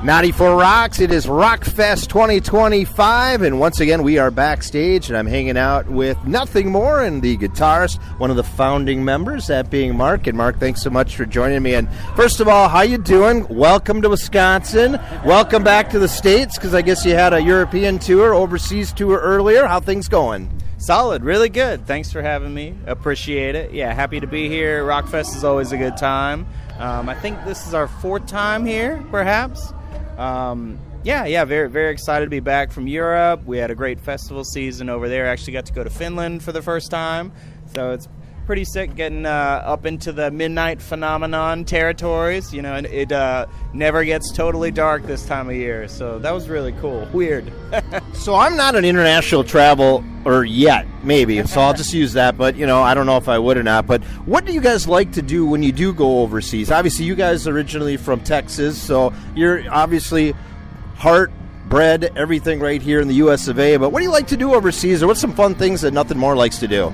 94 Rocks. It is RockFest 2025, and once again we are backstage, and I'm hanging out with Nothing More and the guitarist, one of the founding members, that being Mark. And Mark, thanks so much for joining me. And first of all, how you doing? Welcome to Wisconsin. Welcome back to the States, because I guess you had a European tour, overseas tour earlier. How things going? Solid, really good. Thanks for having me. Appreciate it. Yeah, happy to be here. RockFest is always a good time. I think this is our fourth time here, perhaps. Very, very excited to be back from Europe. We had a great festival season over there. Actually got to go to Finland for the first time. So it's pretty sick getting up into the midnight phenomenon territories. You know, and it never gets totally dark this time of year. So that was really cool. Weird. So I'm not an international travel, or yet, maybe, so I'll just use that, but, you know, I don't know if I would or not. But what do you guys like to do when you do go overseas? Obviously, you guys are originally from Texas, so you're obviously heart, bred, everything right here in the U.S. of A. But what do you like to do overseas, or what's some fun things that Nothing More likes to do?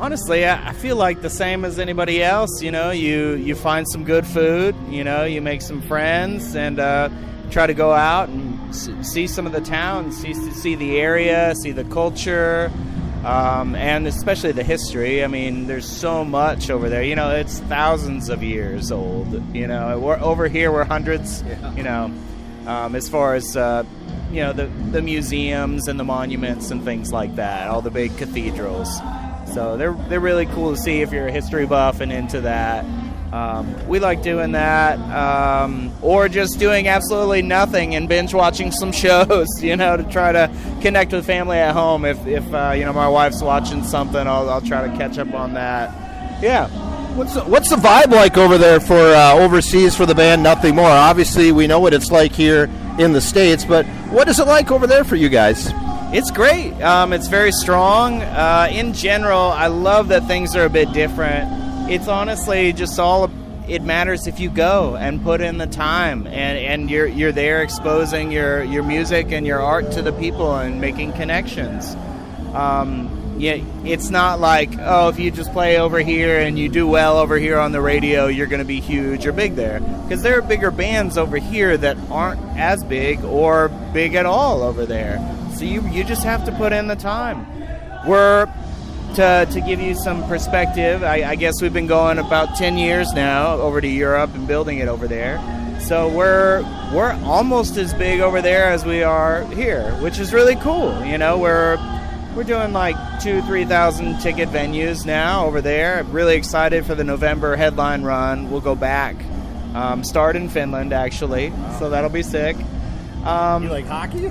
Honestly, I feel like the same as anybody else. You know, you find some good food, you know, you make some friends, and try to go out and see some of the towns, see the area, see the culture, and especially the history. I mean, there's so much over there. You know, it's thousands of years old. You know, we're over here, we're hundreds. Yeah. You know, as far as you know, the museums and the monuments and things like that, all the big cathedrals. So they're really cool to see if you're a history buff and into that. We like doing that, or just doing absolutely nothing and binge watching some shows, you know, to try to connect with family at home. If you know, my wife's watching something, I'll try to catch up on that. Yeah. What's the vibe like over there for overseas for the band Nothing More? Obviously, we know what it's like here in the States, but what is it like over there for you guys? It's great. It's very strong. In general, I love that things are a bit different. It's honestly just it matters if you go and put in the time, and you're there exposing your music and your art to the people and making connections. It's not like, oh, if you just play over here and you do well over here on the radio, you're going to be huge or big there. Because there are bigger bands over here that aren't as big or big at all over there. So you just have to put in the time. To give you some perspective, I guess we've been going about 10 years now over to Europe and building it over there. So we're almost as big over there as we are here, which is really cool. You know, we're doing like 2,000-3,000 ticket venues now over there. I'm really excited for the November headline run. We'll go back, start in Finland actually, so that'll be sick. You like hockey?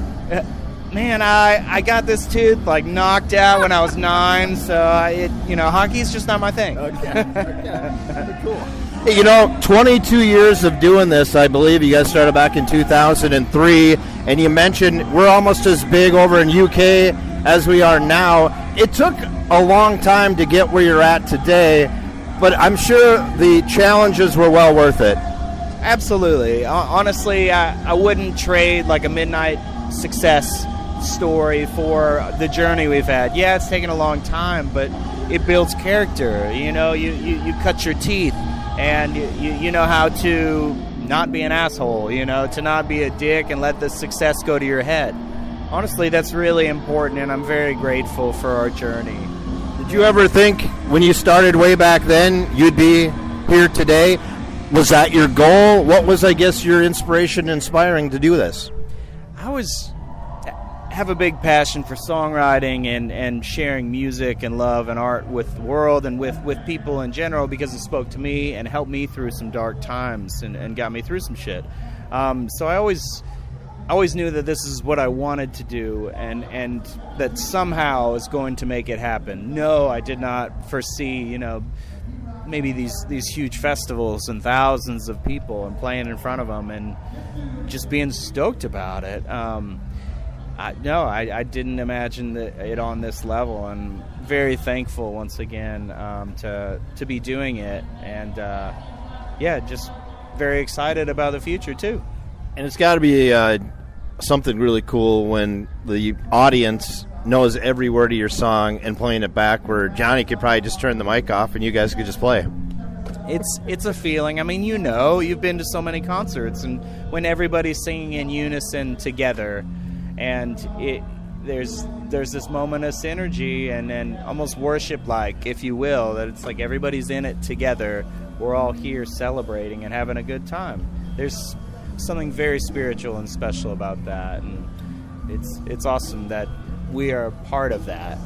Man, I got this tooth like knocked out when I was 9, so hockey's just not my thing. Okay. Cool. Hey, you know, 22 years of doing this, I believe. You guys started back in 2003, and you mentioned we're almost as big over in UK as we are now. It took a long time to get where you're at today, but I'm sure the challenges were well worth it. Absolutely. Honestly, I wouldn't trade like a midnight success story for the journey we've had. Yeah, it's taken a long time, but it builds character. You know, you cut your teeth, and you know how to not be an asshole, you know, to not be a dick and let the success go to your head. Honestly, that's really important, and I'm very grateful for our journey. Did you ever think when you started way back then you'd be here today? Was that your goal? What was, I guess, your inspiration inspiring to do this? I have a big passion for songwriting and sharing music and love and art with the world and with people in general, because it spoke to me and helped me through some dark times and got me through some shit. So I always knew that this is what I wanted to do, and that somehow I was going to make it happen. No, I did not foresee, you know, maybe these huge festivals and thousands of people and playing in front of them and just being stoked about it. I didn't imagine it on this level. I'm very thankful once again to be doing it, and just very excited about the future too. And it's got to be something really cool when the audience knows every word of your song and playing it back, where Johnny could probably just turn the mic off and you guys could just play. it's a feeling. I mean, you've been to so many concerts, and when everybody's singing in unison together, and there's this moment of synergy and almost worship-like, if you will, that it's like everybody's in it together. We're all here celebrating and having a good time. There's something very spiritual and special about that, and it's awesome that we are part of that,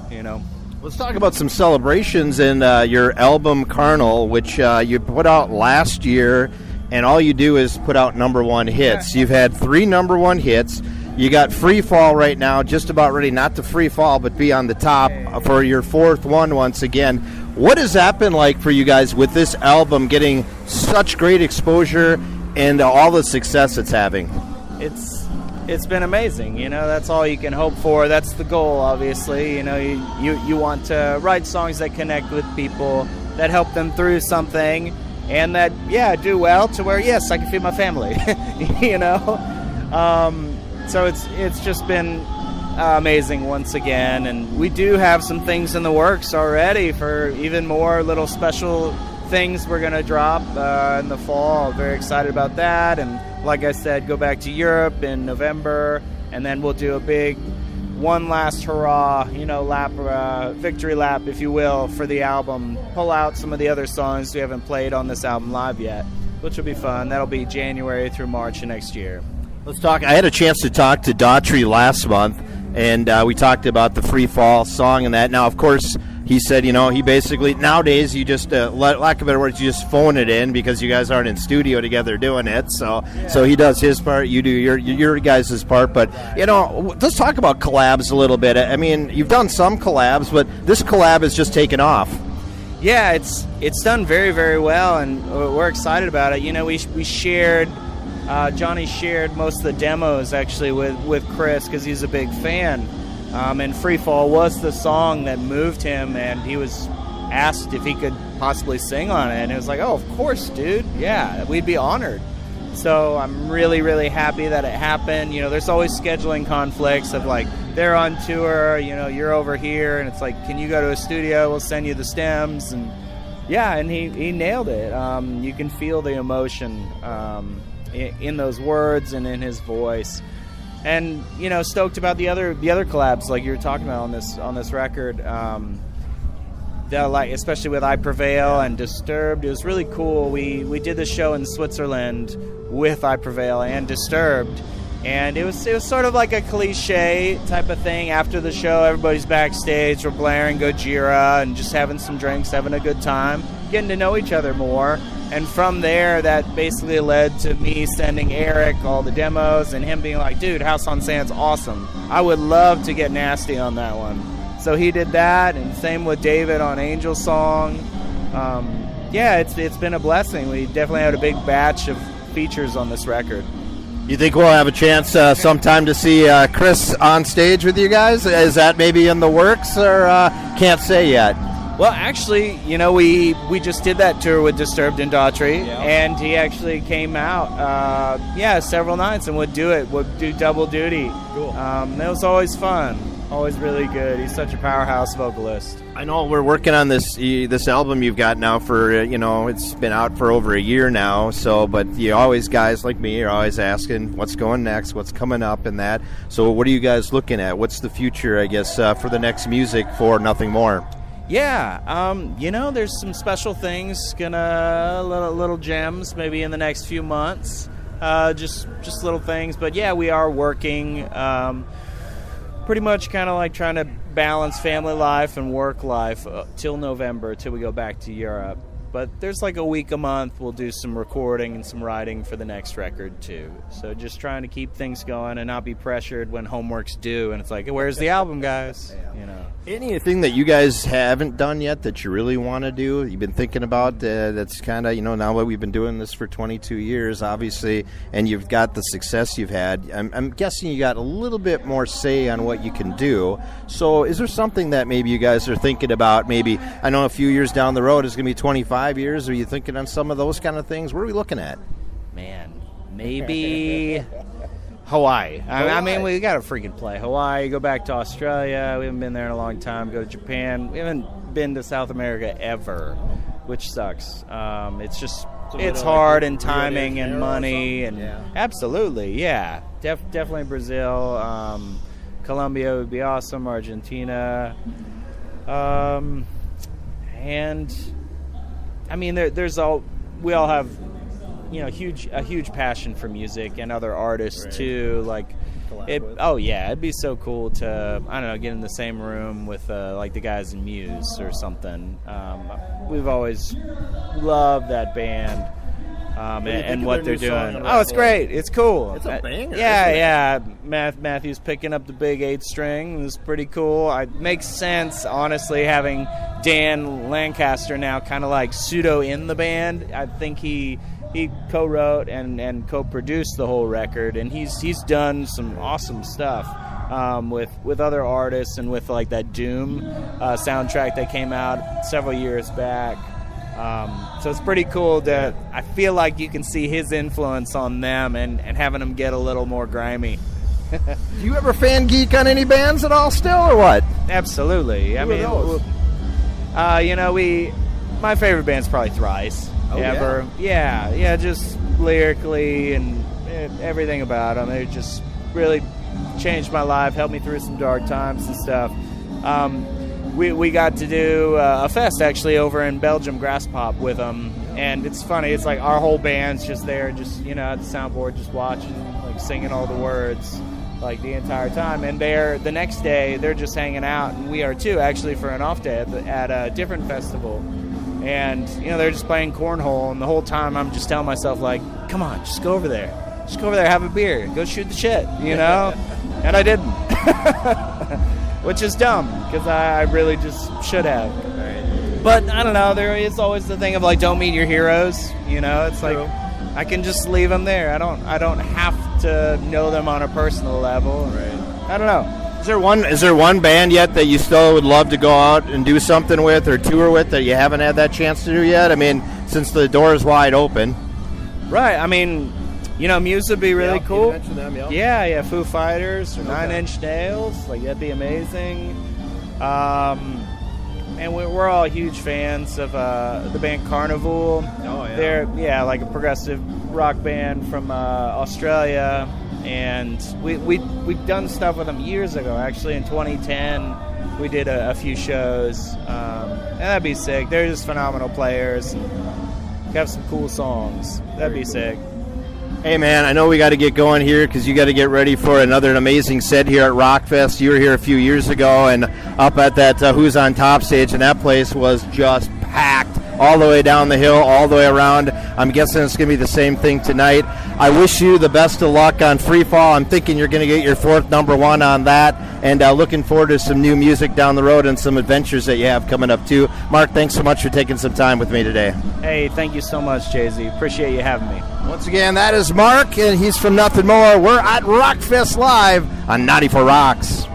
Let's talk about some celebrations in your album Carnal, which you put out last year, and all you do is put out number one hits. You've had 3 number one hits. You got Free Fall right now, just about ready not to free fall, but be on the top for your 4th one once again. What has that been like for you guys with this album getting such great exposure and all the success it's having? It's been amazing. That's all you can hope for. That's the goal, obviously. You want to write songs that connect with people, that help them through something, and that, do well to where, yes, I can feed my family, So it's just been amazing once again, and we do have some things in the works already for even more little special things we're going to drop in the fall. Very excited about that, and like I said, go back to Europe in November, and then we'll do a big one last hurrah, lap, victory lap, if you will, for the album. Pull out some of the other songs we haven't played on this album live yet, which will be fun. That'll be January through March of next year. Let's talk. I had a chance to talk to Daughtry last month, and we talked about the Free Fall song and that. Now, of course, he said, he basically, nowadays, you just, lack of better words, you just phone it in because you guys aren't in studio together doing it. So he does his part, you do your guys' part. But, let's talk about collabs a little bit. I mean, you've done some collabs, but this collab has just taken off. Yeah, it's done very, very well, and we're excited about it. We shared... Johnny shared most of the demos actually with Chris because he's a big fan, and Free Fall was the song that moved him, and he was asked if he could possibly sing on it, and it was like, oh, of course, dude, yeah, we'd be honored. So I'm really, really happy that it happened. There's always scheduling conflicts of like, they're on tour, you're over here, and it's like, can you go to a studio, we'll send you the stems, and he nailed it. You can feel the emotion in those words and in his voice, and stoked about the other collabs like you were talking about on this record, like especially with I Prevail and Disturbed. It was really cool. We did the show in Switzerland with I Prevail and Disturbed, and it was sort of like a cliche type of thing. After the show, everybody's backstage, we're blaring Gojira and just having some drinks, having a good time, getting to know each other more. And from there, that basically led to me sending Eric all the demos and him being like, dude, House on Sand's awesome. I would love to get nasty on that one. So he did that, and same with David on Angel Song. It's been a blessing. We definitely had a big batch of features on this record. You think we'll have a chance sometime to see Chris on stage with you guys? Is that maybe in the works, or can't say yet? Well, actually, we just did that tour with Disturbed and Daughtry, and he actually came out, several nights, and would do double duty. Cool. That was always fun, always really good. He's such a powerhouse vocalist. I know we're working on this album you've got now for, it's been out for over a year now, but guys like me are always asking what's going next, what's coming up and that. So what are you guys looking at? What's the future, I guess, for the next music for Nothing More? Yeah, there's some special things, little gems maybe in the next few months, just little things. But yeah, we are working pretty much kind of like trying to balance family life and work life till November, till we go back to Europe. But there's like a week a month we'll do some recording and some writing for the next record too. So just trying to keep things going and not be pressured when homework's due and it's like, where's the album, guys? Anything that you guys haven't done yet that you really want to do, you've been thinking about, that's kind of, now that we've been doing this for 22 years, obviously, and you've got the success you've had, I'm guessing you got a little bit more say on what you can do. So is there something that maybe you guys are thinking about? Maybe, I know a few years down the road is going to be 25 years. Are you thinking on some of those kind of things? What are we looking at? Man, maybe Hawaii. I mean, we got to freaking play Hawaii, go back to Australia. We haven't been there in a long time. Go to Japan. We haven't been to South America ever. which sucks. It's just So it's like hard Rio and de timing and Janeiro or money something? and Yeah. absolutely, yeah, definitely Brazil, Colombia would be awesome, Argentina, and I mean we all have a huge passion for music and other artists Right. too, like. Collab with. Oh yeah, it'd be so cool to get in the same room with like the guys in Muse or something. We've always loved that band do you think and of what their they're new song doing. on Oh, it's Rockfest? great. It's cool. It's a banger, Yeah, isn't it? yeah. Matthew's picking up the big 8-string. It was pretty cool. It makes sense, honestly, having Dan Lancaster now kind of like pseudo in the band. I think he co-wrote and co-produced the whole record, and he's done some awesome stuff with other artists and with like that Doom soundtrack that came out several years back. So it's pretty cool that I feel like you can see his influence on them and having them get a little more grimy. Do you ever fan geek on any bands at all still, or what? Absolutely. Who are those? My favorite band's probably Thrice. Oh, ever. Yeah, just lyrically and everything about them. They just really changed my life, helped me through some dark times and stuff. We got to do a fest actually over in Belgium, Grass Pop, with them, and it's funny. It's like our whole band's just there, just at the soundboard, just watching, like singing all the words, like the entire time. And the next day they're just hanging out, and we are too, actually, for an off day at a different festival. And they're just playing cornhole, and the whole time I'm just telling myself, like, come on, just go over there, have a beer, go shoot the shit, and I didn't. Which is dumb, because I really just should have. Right. But I don't know, there is always the thing of like, don't meet your heroes. It's True. like I can just leave them there. I don't have to know them on a personal level. Right. I don't know. Is there one band yet that you still would love to go out and do something with or tour with that you haven't had that chance to do yet? I mean, since the door is wide open. Right. I mean, Muse would be really cool. You mentioned them, Yeah, Foo Fighters or Okay. 9 Inch Nails, like that'd be amazing. And we're all huge fans of the band Carnival. Oh, yeah. They're like a progressive rock band from Australia, and we've done stuff with them years ago. Actually, in 2010, we did a few shows, and that'd be sick. They're just phenomenal players and have some cool songs. That'd be sick. Hey, man, I know we got to get going here because you got to get ready for another amazing set here at RockFest. You were here a few years ago and up at that Who's on Top stage, and that place was just packed all the way down the hill, all the way around. I'm guessing it's going to be the same thing tonight. I wish you the best of luck on Free Fall. I'm thinking you're going to get your 4th number 1 on that, and looking forward to some new music down the road and some adventures that you have coming up, too. Mark, thanks so much for taking some time with me today. Hey, thank you so much, Jay-Z. Appreciate you having me. Once again, that is Mark, and he's from Nothing More. We're at RockFest Live on 94 Rocks.